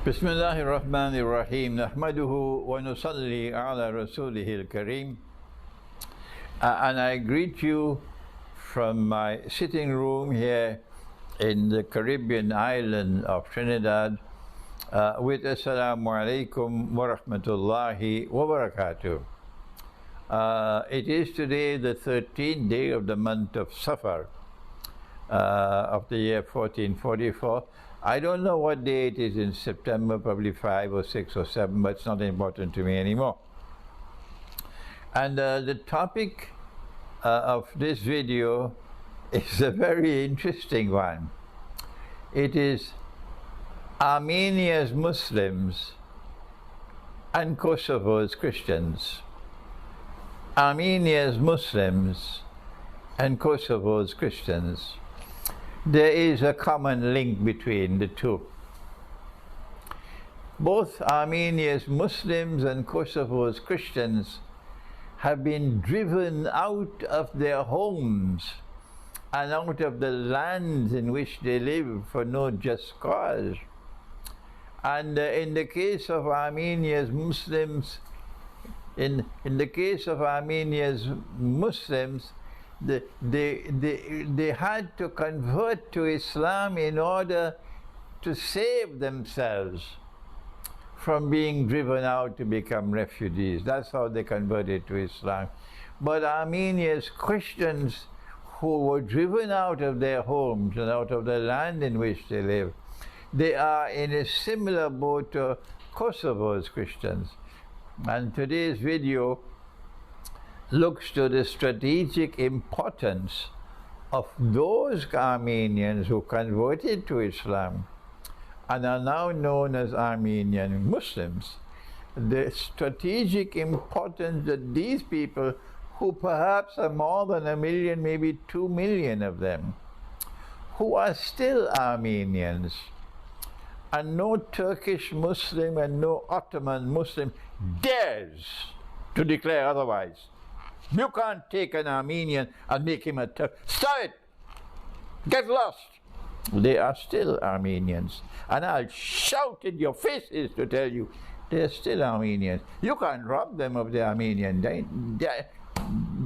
Bismillahirrahmanirrahim. Nahmaduhu wa nusalli ala rasulihil kareem. And I greet you from my sitting room here in the Caribbean island of Trinidad with Assalamu alaikum wa rahmatullahi wa barakatuh. It is today the 13th day of the month of Safar of the year 1444. I don't know what day it is in September, probably 5 or 6 or 7, but it's not important to me anymore. And the topic of this video is a very interesting one. It is Armenia's Muslims and Kosovo's Christians. Armenia's Muslims and Kosovo's Christians. There is a common link between the two. Both Armenia's Muslims and Kosovo's Christians have been driven out of their homes and out of the lands in which they live for no just cause. And in the case of Armenia's Muslims, in the case of Armenia's Muslims, they had to convert to Islam in order to save themselves from being driven out to become refugees. That's how they converted to Islam. But Armenia's Christians who were driven out of their homes and out of the land in which they live, they are in a similar boat to Kosovo's Christians. And today's video looks to the strategic importance of those Armenians who converted to Islam and are now known as Armenian Muslims. The strategic importance that these people, who perhaps are more than 1 million, maybe 2 million of them, who are still Armenians, and no Turkish Muslim and no Ottoman Muslim dares to declare otherwise. You can't take an Armenian and make him a Turk. Stop it! Get lost! They are still Armenians. And I'll shout in your faces to tell you, they're still Armenians. You can't rob them of their Armenian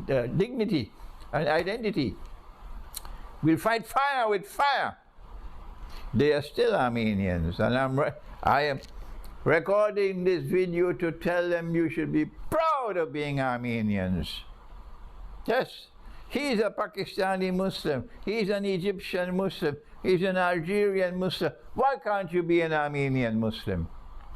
dignity and identity. We'll fight fire with fire. They are still Armenians. And I am recording this video to tell them you should be proud of being Armenians. Yes, he's a Pakistani Muslim, he's an Egyptian Muslim, he's an Algerian Muslim. Why can't you be an Armenian Muslim?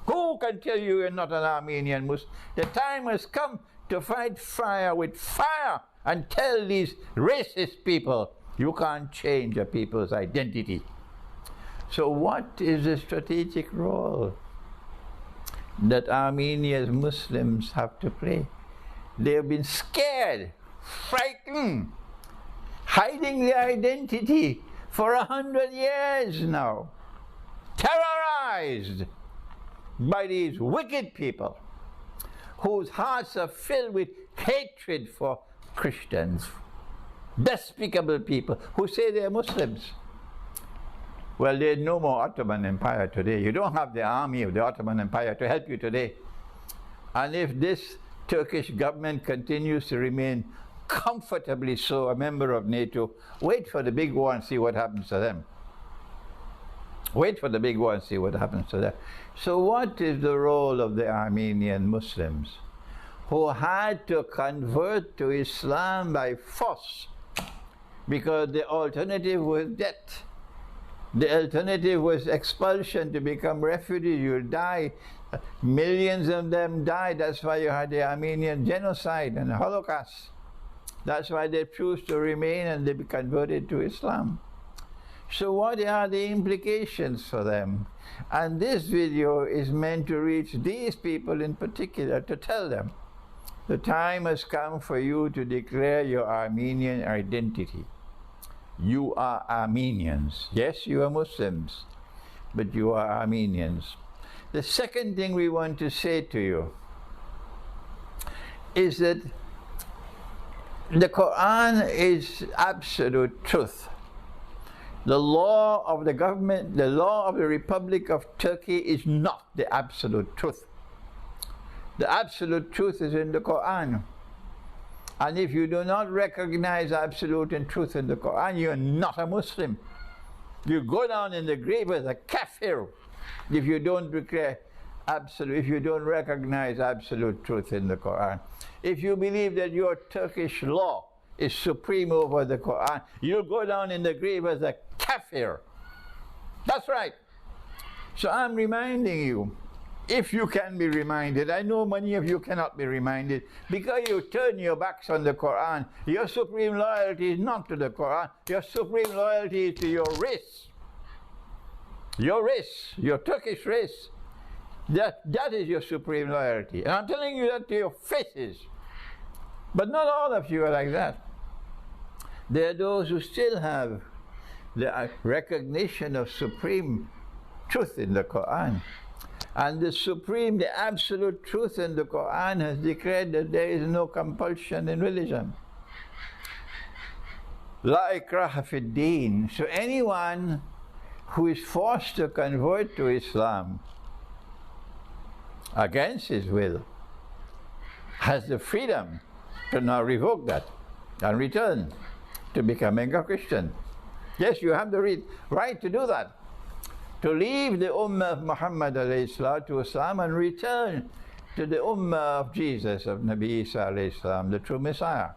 Who can tell you you're not an Armenian Muslim? The time has come to fight fire with fire and tell these racist people you can't change a people's identity. So what is the strategic role that Armenia's Muslims have to play? They have been scared, frightened, hiding their identity for 100 years now, terrorized by these wicked people whose hearts are filled with hatred for Christians, despicable people who say they're Muslims. Well, there's no more Ottoman Empire today. You don't have the army of the Ottoman Empire to help you today. And if this Turkish government continues to remain comfortably so a member of NATO, wait for the big war and see what happens to them. Wait for the big war and see what happens to them. So what is the role of the Armenian Muslims who had to convert to Islam by force because the alternative was death? The alternative was expulsion, to become refugees. You'll die. Millions of them died. That's why you had the Armenian genocide and the Holocaust. That's why they choose to remain and they be converted to Islam. So what are the implications for them? And this video is meant to reach these people in particular, to tell them the time has come for you to declare your Armenian identity. You are Armenians. Yes, you are Muslims, but you are Armenians. The second thing we want to say to you is that the Quran is absolute truth. The law of the government, the law of the Republic of Turkey is not the absolute truth. The absolute truth is in the Quran. And if you do not recognize absolute and truth in the Quran, you are not a Muslim. You go down in the grave as a kafir if you don't declare absolute, if you don't recognize absolute truth in the Quran. If you believe that your Turkish law is supreme over the Quran, you'll go down in the grave as a kafir. That's right. So I'm reminding you, if you can be reminded, I know many of you cannot be reminded, because you turn your backs on the Quran. Your supreme loyalty is not to the Quran, your supreme loyalty is to your race. Your race, your Turkish race. That is your supreme loyalty. And I'm telling you that to your faces. But not all of you are like that. There are those who still have the recognition of supreme truth in the Quran. And the supreme, the absolute truth in the Quran has declared that there is no compulsion in religion. La ikraha fi din. So anyone who is forced to convert to Islam against his will has the freedom to now revoke that and return to becoming a Christian. Yes, you have the right to do that. To leave the Ummah of Muhammad ﷺ and return to the Ummah of Jesus, of Nabi Isa ﷺ, the true Messiah.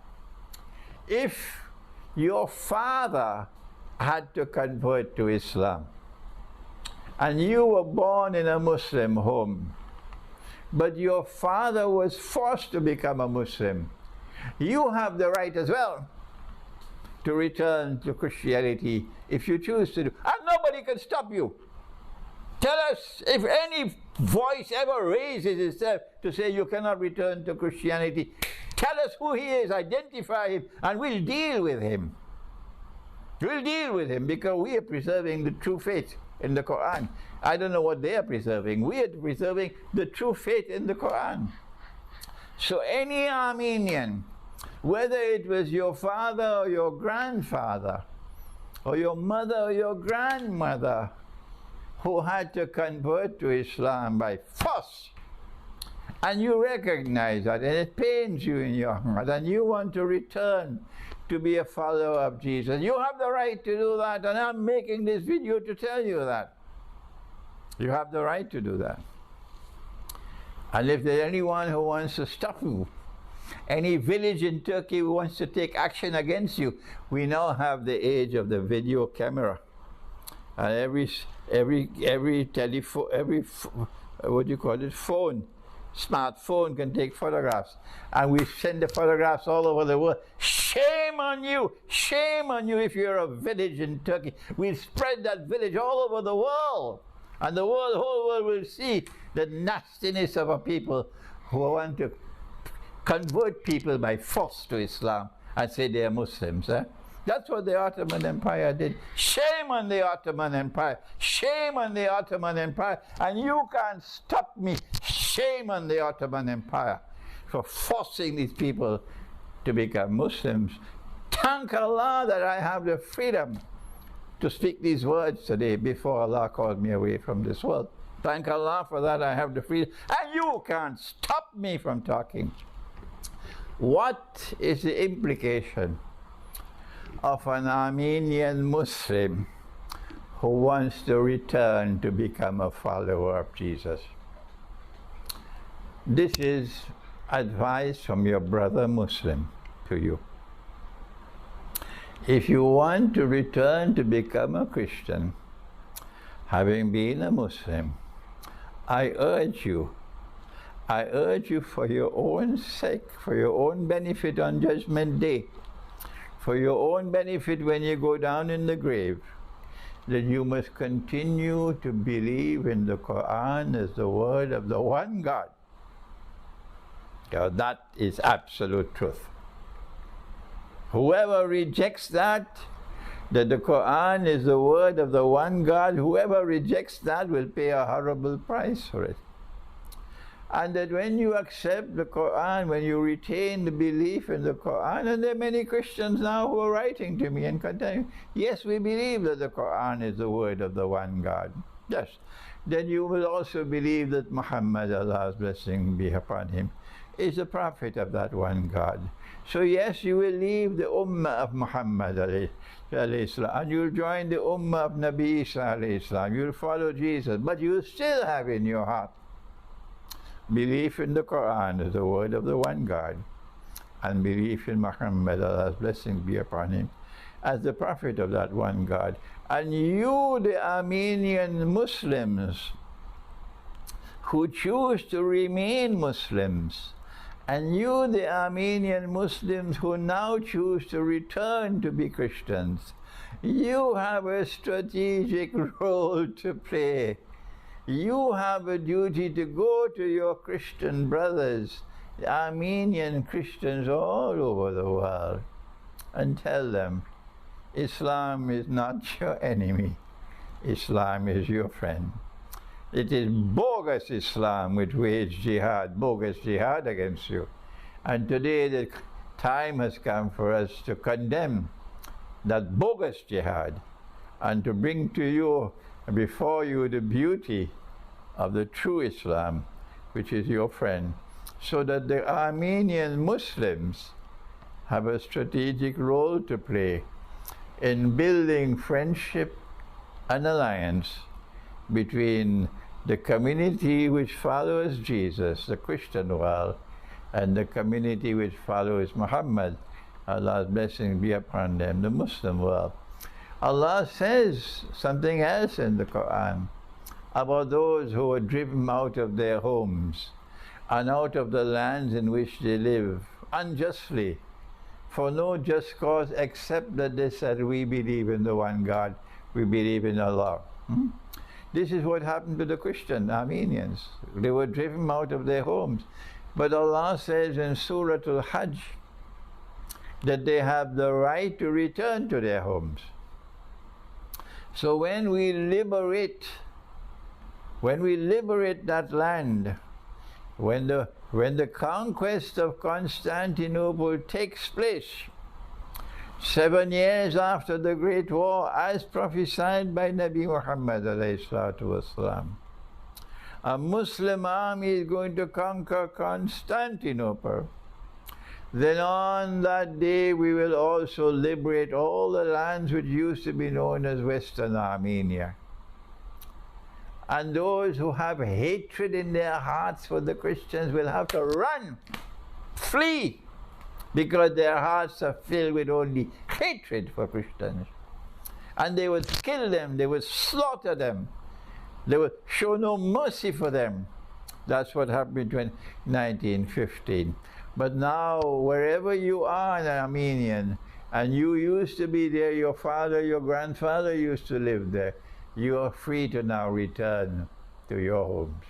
If your father had to convert to Islam and you were born in a Muslim home, but your father was forced to become a Muslim, you have the right as well to return to Christianity if you choose to do. And nobody can stop you. Tell us if any voice ever raises itself to say you cannot return to Christianity. Tell us who he is, identify him, and we'll deal with him. We'll deal with him because we are preserving the true faith in the Quran. I don't know what they are preserving. We are preserving the true faith in the Quran. So any Armenian, whether it was your father or your grandfather, or your mother or your grandmother, who had to convert to Islam by force, and you recognize that, and it pains you in your heart, and you want to return to be a follower of Jesus, you have the right to do that, and I'm making this video to tell you that. You have the right to do that. And if there's anyone who wants to stop you, any village in Turkey who wants to take action against you, we now have the age of the video camera. And every telephone, what do you call it, phone, smartphone can take photographs. And we send the photographs all over the world. Shame on you if you're a village in Turkey. We'll spread that village all over the world. And the whole world will see the nastiness of a people who want to convert people by force to Islam and say they are Muslims. That's what the Ottoman Empire did. Shame on the Ottoman Empire. Shame on the Ottoman Empire. And you can't stop me. Shame on the Ottoman Empire for forcing these people to become Muslims. Thank Allah that I have the freedom to speak these words today before Allah called me away from this world. Thank Allah for that I have the freedom. And you can't stop me from talking. What is the implication of an Armenian Muslim who wants to return to become a follower of Jesus? This is advice from your brother Muslim to you. If you want to return to become a Christian, having been a Muslim, I urge you for your own sake, for your own benefit on Judgment Day, for your own benefit when you go down in the grave, that you must continue to believe in the Quran as the word of the one God. That is absolute truth. Whoever rejects that the Quran is the word of the one God, whoever rejects that will pay a horrible price for it. And that when you accept the Quran, when you retain the belief in the Quran, and there are many Christians now who are writing to me and continuing, yes, we believe that the Quran is the word of the one God. Yes. Then you will also believe that Muhammad, Allah's blessing be upon him, is the prophet of that one God. So yes, you will leave the ummah of Muhammad alayhi salam, and you'll join the ummah of Nabi Isa alayhi salam. You'll follow Jesus, but you still have in your heart belief in the Quran as the word of the one God, and belief in Muhammad, Allah's blessings be upon him, as the prophet of that one God. And you, the Armenian Muslims, who choose to remain Muslims, and you, the Armenian Muslims who now choose to return to be Christians, you have a strategic role to play. You have a duty to go to your Christian brothers, the Armenian Christians all over the world, and tell them, Islam is not your enemy. Islam is your friend. It is bogus Islam which waged jihad, bogus jihad against you. And today the time has come for us to condemn that bogus jihad and to bring to you, before you, the beauty of the true Islam, which is your friend, so that the Armenian Muslims have a strategic role to play in building friendship and alliance between the community which follows Jesus, the Christian world, and the community which follows Muhammad, Allah's blessing be upon them, the Muslim world. Allah says something else in the Quran about those who are driven out of their homes and out of the lands in which they live unjustly, for no just cause except that they said, we believe in the one God, we believe in Allah. This is what happened to the Christian Armenians. They were driven out of their homes. But Allah says in Surah Al-Hajj that they have the right to return to their homes. So when we liberate that land, when the conquest of Constantinople takes place, 7 years after the Great War, as prophesied by Nabi Muhammad alayhi salatu wasalam, a Muslim army is going to conquer Constantinople. Then on that day we will also liberate all the lands which used to be known as Western Armenia. And those who have hatred in their hearts for the Christians will have to run, flee, because their hearts are filled with only hatred for Christians. And they would kill them, they would slaughter them, they would show no mercy for them. That's what happened in 1915. But now, wherever you are an Armenian, and you used to be there, your father, your grandfather used to live there, you are free to now return to your homes.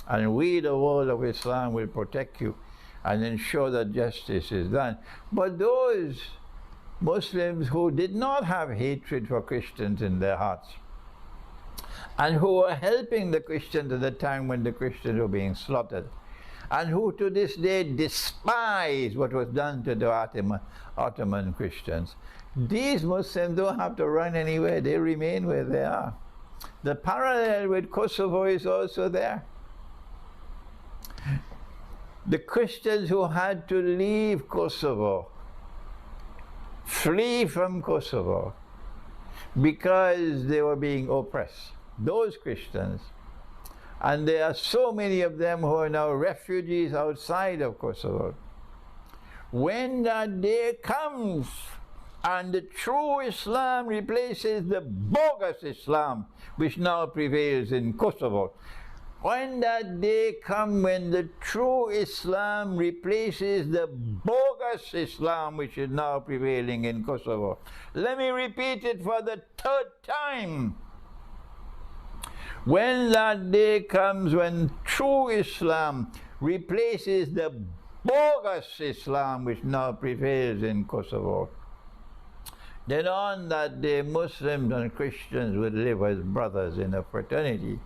And we, the world of Islam, will protect you and ensure that justice is done. But those Muslims who did not have hatred for Christians in their hearts, and who were helping the Christians at the time when the Christians were being slaughtered, and who to this day despise what was done to the Ottoman Christians, these Muslims don't have to run anywhere, they remain where they are. The parallel with Kosovo is also there. The Christians who had to leave Kosovo, flee from Kosovo, because they were being oppressed, those Christians, and there are so many of them who are now refugees outside of Kosovo. When that day comes and the true Islam replaces the bogus Islam which now prevails in Kosovo, when that day comes when the true Islam replaces the bogus Islam which is now prevailing in Kosovo, let me repeat it for the third time. When that day comes when true Islam replaces the bogus Islam which now prevails in Kosovo, then on that day Muslims and Christians will live as brothers in a fraternity.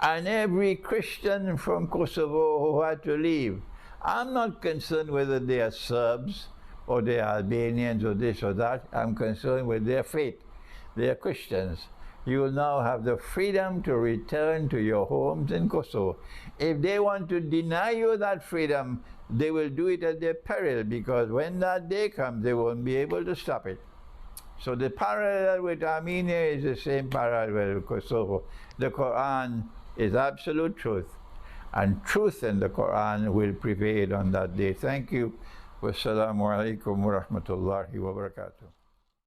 and every Christian from Kosovo who had to leave. I'm not concerned whether they are Serbs or they are Albanians or this or that. I'm concerned with their faith. They are Christians. You will now have the freedom to return to your homes in Kosovo. If they want to deny you that freedom, they will do it at their peril, because when that day comes, they won't be able to stop it. So the parallel with Armenia is the same parallel with Kosovo. The Quran is absolute truth, and truth in the Quran will prevail on that day. Thank you. Wassalamu alaikum wa rahmatullahi wa barakatuh.